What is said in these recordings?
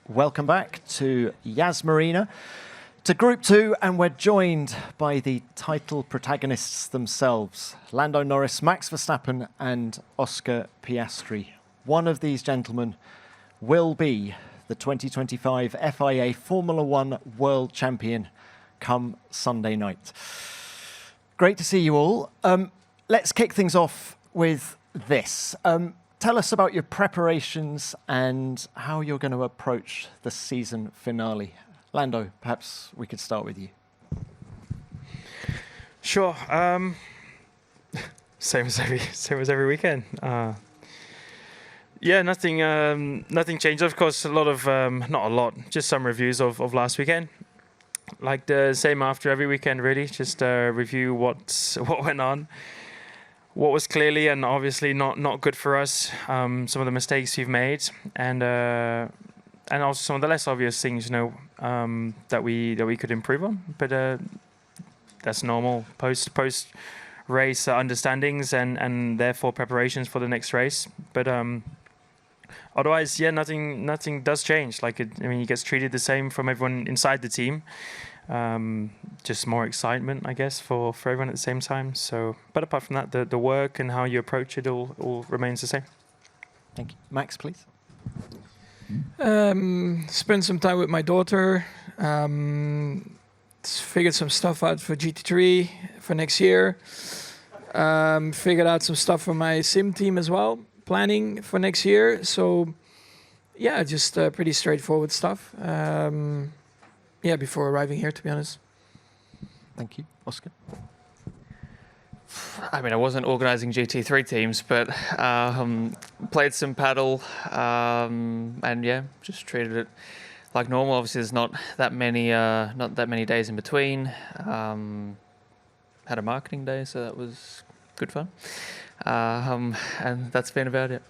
Welcome back to Yas Marina, to Group 2, and we're joined by the title protagonists themselves, Lando Norris, Max Verstappen and Oscar Piastri. One of these gentlemen will be the 2025 FIA Formula One World Champion come Sunday night. Great to see you all. Let's kick things off with this. Tell us about your preparations and how you're going to approach the season finale. Lando, perhaps we could start with you. Sure. Same as every weekend. Yeah, nothing changed. Of course, a lot of not a lot, just some reviews of last weekend. Like the same after every weekend, really. Just review what went on. What was clearly and obviously not good for us, some of the mistakes we've made, and also some of the less obvious things, that we could improve on. But that's normal post race understandings and therefore preparations for the next race. But otherwise, yeah, nothing does change. He gets treated the same from everyone inside the team. Just more excitement, I guess, for everyone at the same time. So, but apart from that, the work and how you approach it all remains the same. Thank you. Max, please. Spent some time with my daughter. Figured some stuff out for GT3 for next year. Figured out some stuff for my sim team as well, planning for next year. So, yeah, just pretty straightforward stuff. Yeah, before arriving here, to be honest. Thank you. Oscar? I mean, I wasn't organising GT3 teams, but played some paddle, and yeah, just treated it like normal. Obviously, there's not that many days in between. Had a marketing day, so that was good fun, and that's been about it.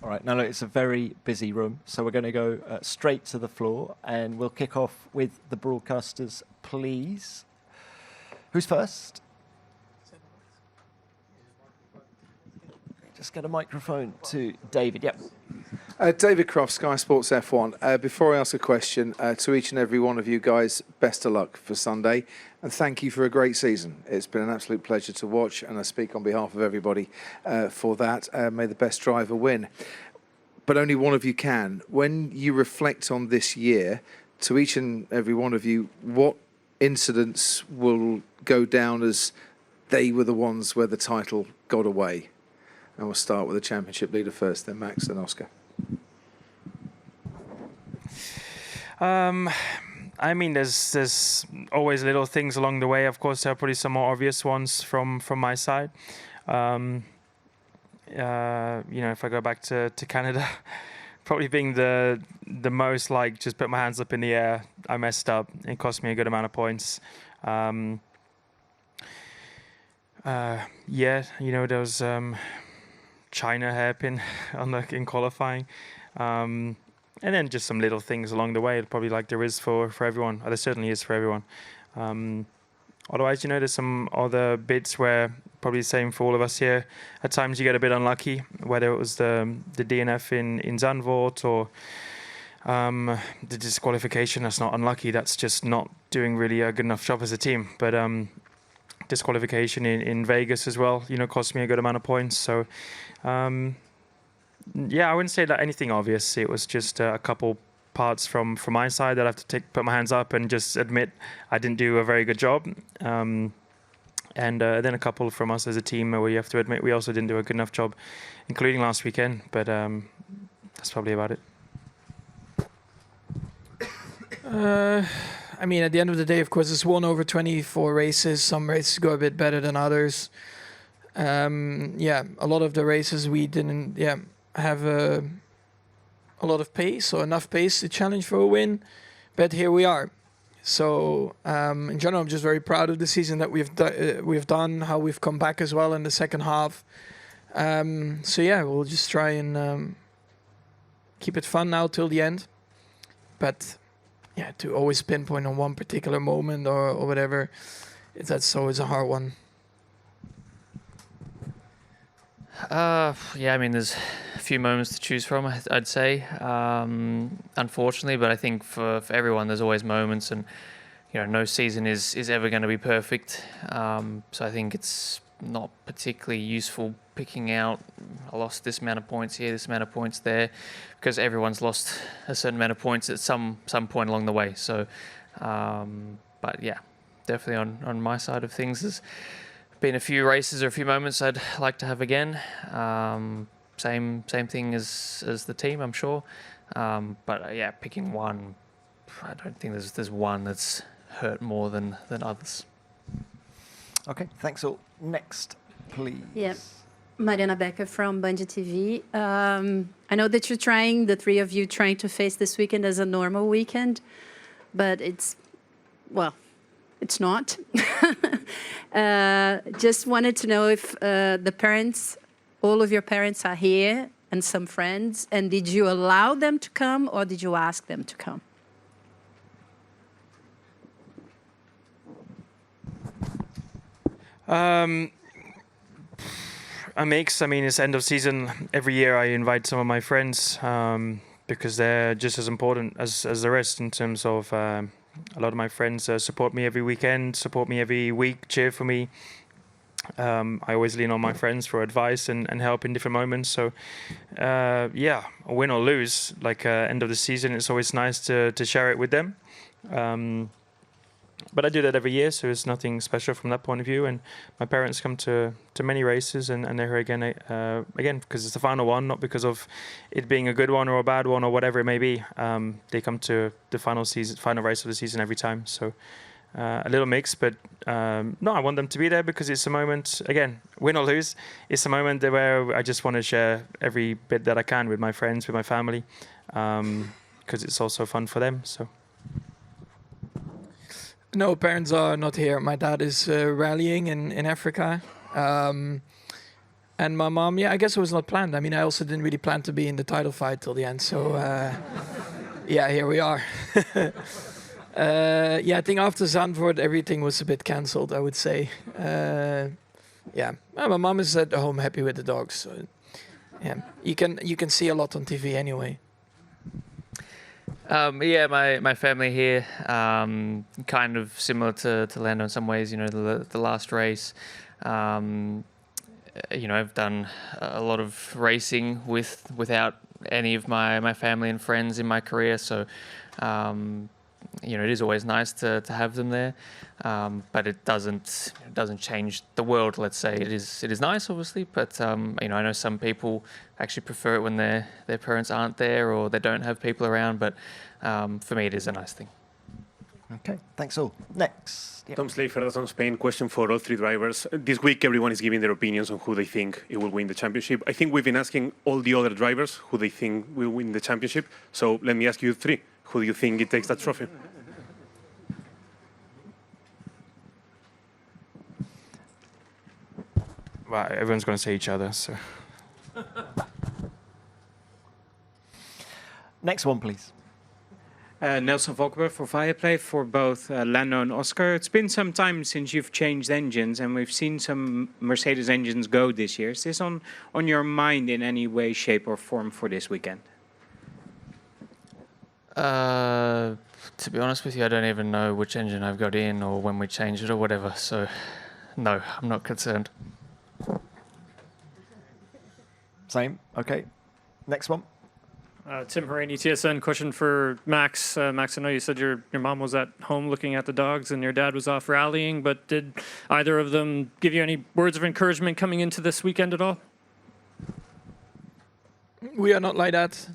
All right, now look, it's a very busy room, so we're going to go straight to the floor, and we'll kick off with the broadcasters, please. Who's first? Just get a microphone to David. Yep. David Croft, Sky Sports F1. Before I ask a question, to each and every one of you guys, best of luck for Sunday, and thank you for a great season. It's been an absolute pleasure to watch, and I speak on behalf of everybody for that. May the best driver win. But only one of you can. When you reflect on this year, to each and every one of you, what incidents will go down as they were the ones where the title got away? And we'll start with the championship leader first, then Max, then Oscar. I mean, there's always little things along the way. Of course, there are probably some more obvious ones from my side. If I go back to Canada, probably being the most just put my hands up in the air, I messed up. It cost me a good amount of points. There was China hairpin in qualifying. And then just some little things along the way, probably like there is for everyone. There certainly is for everyone. Otherwise, there's some other bits where probably the same for all of us here. At times you get a bit unlucky, whether it was the DNF in Zandvoort or the disqualification. That's not unlucky. That's just not doing really a good enough job as a team. But disqualification in Vegas as well, cost me a good amount of points. So, yeah, I wouldn't say that anything obvious. It was just a couple parts from my side that I have to put my hands up and just admit I didn't do a very good job. And then a couple from us as a team where you have to admit we also didn't do a good enough job, including last weekend. But that's probably about it. I mean, at the end of the day, of course, it's 1 over 24 races. Some races go a bit better than others. A lot of the races we didn't have a lot of pace or enough pace to challenge for a win. But here we are. So in general, I'm just very proud of the season that we've done, how we've come back as well in the second half. We'll just try and keep it fun now till the end. But yeah, to always pinpoint on one particular moment or whatever, that's always a hard one. Yeah, I mean, there's a few moments to choose from, I'd say, unfortunately, but I think for everyone, there's always moments, and no season is ever going to be perfect. So I think it's not particularly useful picking out, I lost this amount of points here, this amount of points there, because everyone's lost a certain amount of points at some point along the way. So, but yeah, definitely on my side of things, there's been a few races or a few moments I'd like to have again. Same thing as the team, I'm sure. But yeah, picking one, I don't think there's one that's hurt more than others. Okay, thanks all. Next, please. Yeah. Mariana Becker from Band TV. I know that the three of you trying to face this weekend as a normal weekend, but it's not. Just wanted to know if the parents, all of your parents are here and some friends, and did you allow them to come or did you ask them to come? A mix. I mean, it's end of season. Every year I invite some of my friends because they're just as important as the rest in terms of a lot of my friends support me every weekend, support me every week, cheer for me. I always lean on my friends for advice and help in different moments. So, yeah, win or lose, like end of the season, it's always nice to share it with them. But I do that every year, so it's nothing special from that point of view. And my parents come to many races, and they're here again because it's the final one, not because of it being a good one or a bad one or whatever it may be. They come to the final race of the season every time. So a little mix, but no, I want them to be there because it's a moment. Again, win or lose, it's a moment where I just want to share every bit that I can with my friends, with my family, because it's also fun for them. So. No, parents are not here. My dad is rallying in Africa. And my mom, I guess it was not planned. I mean, I also didn't really plan to be in the title fight till the end. So, yeah, here we are. I think after Zandvoort, everything was a bit cancelled, I would say. My mom is at home happy with the dogs. So, yeah, you can see a lot on TV anyway. My family here, kind of similar to Lando in some ways. The last race, I've done a lot of racing without any of my family and friends in my career. So, it is always nice to have them there, but it doesn't change the world. Let's say it is nice, obviously, but I know some people actually prefer it when their parents aren't there or they don't have people around. But for me, it is a nice thing. Okay, thanks all. Next. Tom Slade, from Spain. Question for all three drivers. This week, everyone is giving their opinions on who they think it will win the championship. I think we've been asking all the other drivers who they think will win the championship. So let me ask you three. Who do you think it takes that trophy? Well, everyone's going to say each other. So. Next one, please. Nelson Valkenburg for Viaplay for both Lando and Oscar. It's been some time since you've changed engines, and we've seen some Mercedes engines go this year. Is this on your mind in any way, shape, or form for this weekend? To be honest with you, I don't even know which engine I've got in or when we change it or whatever. So, no, I'm not concerned. Same. Okay. Next one. Tim Haraney, TSN. Question for Max. Max, I know you said your mom was at home looking at the dogs and your dad was off rallying, but did either of them give you any words of encouragement coming into this weekend at all? We are not like that.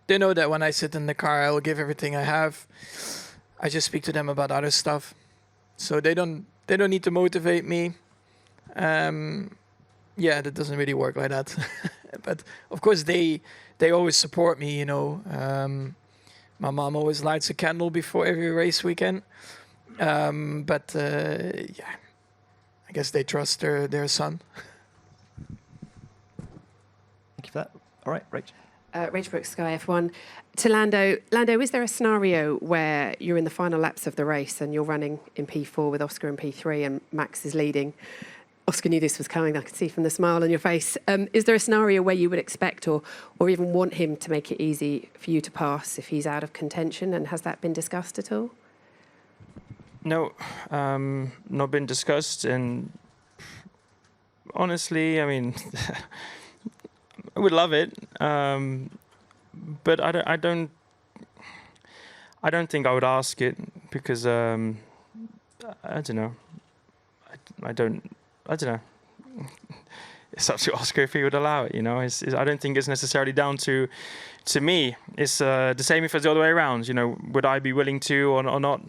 They know that when I sit in the car, I will give everything I have. I just speak to them about other stuff, so they don't need to motivate me. That doesn't really work like that. But of course, they always support me. My mom always lights a candle before every race weekend. I guess they trust their son. Thank you for that. All right, Rachel. Rachel Brooks, Sky F1. To Lando. Lando, is there a scenario where you're in the final laps of the race and you're running in P4 with Oscar in P3 and Max is leading? Oscar knew this was coming. I could see from the smile on your face. Is there a scenario where you would expect or even want him to make it easy for you to pass if he's out of contention? And has that been discussed at all? No, not been discussed. And honestly, I mean, I would love it, but I don't think I would ask it because I don't know. I don't know. It's up to Oscar if he would allow it. I don't think it's necessarily down to me. It's the same if it's the other way around. Would I be willing to or not?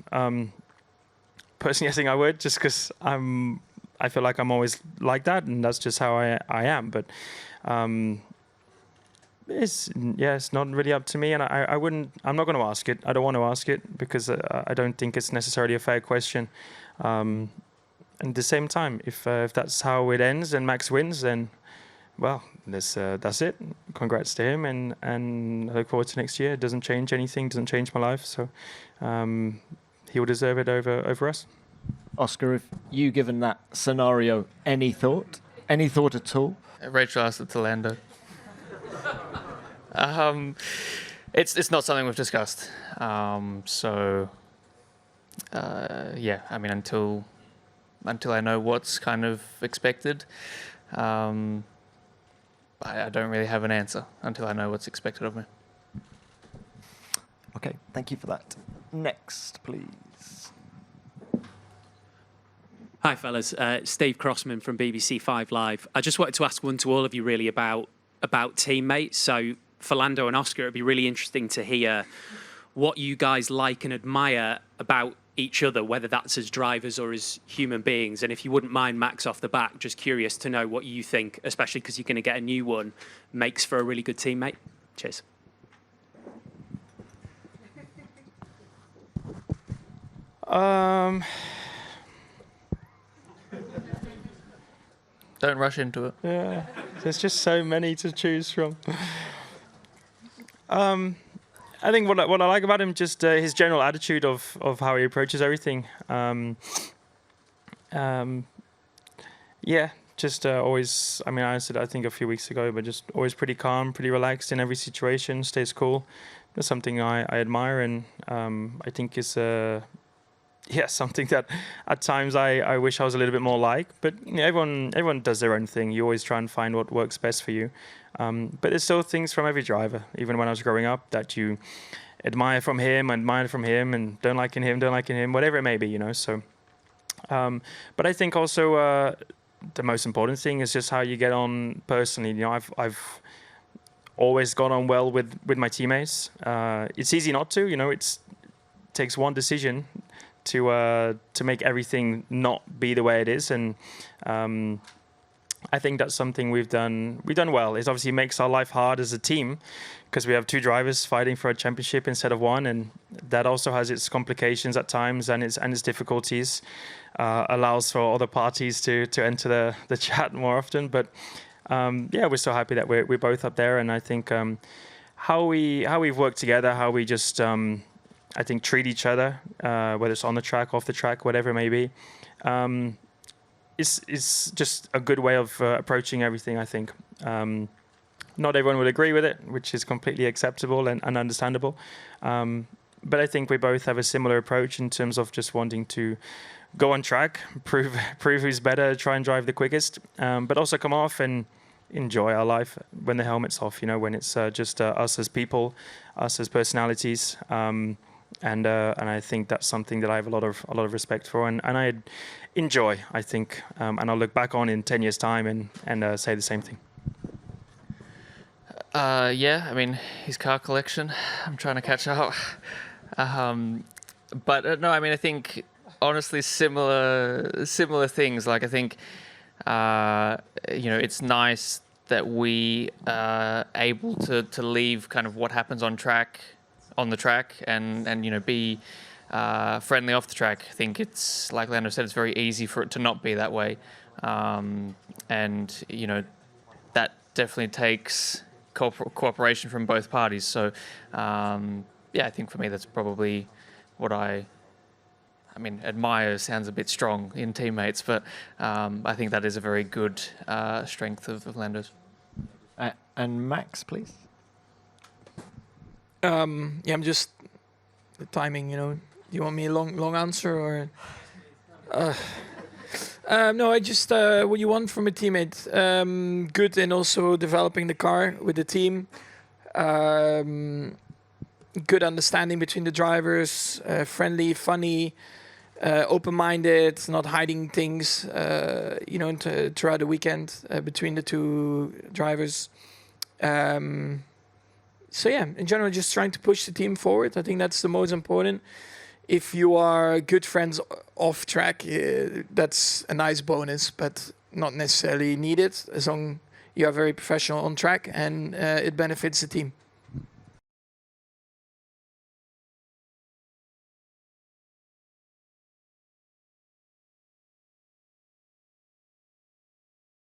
Personally, I think I would, just because I feel like I'm always like that, and that's just how I am. But it's not really up to me, and I'm not going to ask it. I don't want to ask it because I don't think it's necessarily a fair question. And at the same time, if that's how it ends and Max wins, then well, that's it. Congrats to him, and I look forward to next year. It doesn't change anything. Doesn't change my life. So he will deserve it over us. Oscar, have you given that scenario any thought at all? Rachel asked it to Lando. It's not something we've discussed. Yeah, I mean, until I know what's kind of expected, I don't really have an answer until I know what's expected of me. Okay, thank you for that. Next, please. Hi, fellas. Steve Crossman from BBC 5 Live. I just wanted to ask one to all of you, really, about teammates. So for Lando and Oscar, it'd be really interesting to hear what you guys like and admire about each other, whether that's as drivers or as human beings. And if you wouldn't mind, Max, off the back, just curious to know what you think, especially because you're going to get a new one, makes for a really good teammate. Cheers. Don't rush into it. Yeah, there's just so many to choose from. I think what I like about him, just his general attitude of how he approaches everything. Yeah, just always. I mean, I said I think a few weeks ago, but just always pretty calm, pretty relaxed in every situation. Stays cool. That's something I admire, and I think is something that at times I wish I was a little bit more like. But everyone does their own thing. You always try and find what works best for you. But there's still things from every driver, even when I was growing up, that you admire from him, and don't like in him, whatever it may be, So, but I think also the most important thing is just how you get on personally. I've always got on well with my teammates. It's easy not to, it takes one decision to make everything not be the way it is, and I think that's something we've done well. It obviously makes our life hard as a team because we have two drivers fighting for a championship instead of one, and that also has its complications at times and its difficulties. Allows for other parties to enter the chat more often, but we're so happy that we're both up there, and I think how we've worked together, how we just I think treat each other, whether it's on the track, off the track, whatever it may be, is just a good way of approaching everything, I think. Not everyone would agree with it, which is completely acceptable and understandable. But I think we both have a similar approach in terms of just wanting to go on track, prove who's better, try and drive the quickest, but also come off and enjoy our life when the helmet's off, when it's just us as people, us as personalities. And I think that's something that I have a lot of respect for, and I enjoy, I think, and I'll look back on in 10 years' time and say the same thing. Yeah, I mean, his car collection, I'm trying to catch up. But no, I mean, I think honestly similar things. Like I think, it's nice that we are able to leave kind of what happens on the track and be friendly off the track. I think it's, like Lando said, it's very easy for it to not be that way. And that definitely takes cooperation from both parties. So, I think for me that's probably what I I mean, admire sounds a bit strong in teammates, but I think that is a very good strength of Lando's. And Max, please. I'm just the timing. Do you want me a long answer or? No, I just what you want from a teammate. Good in also developing the car with the team. Good understanding between the drivers. Friendly, funny, open-minded, not hiding things. Throughout the weekend between the two drivers. In general, just trying to push the team forward. I think that's the most important. If you are good friends off track, that's a nice bonus, but not necessarily needed as long you are very professional on track and it benefits the team.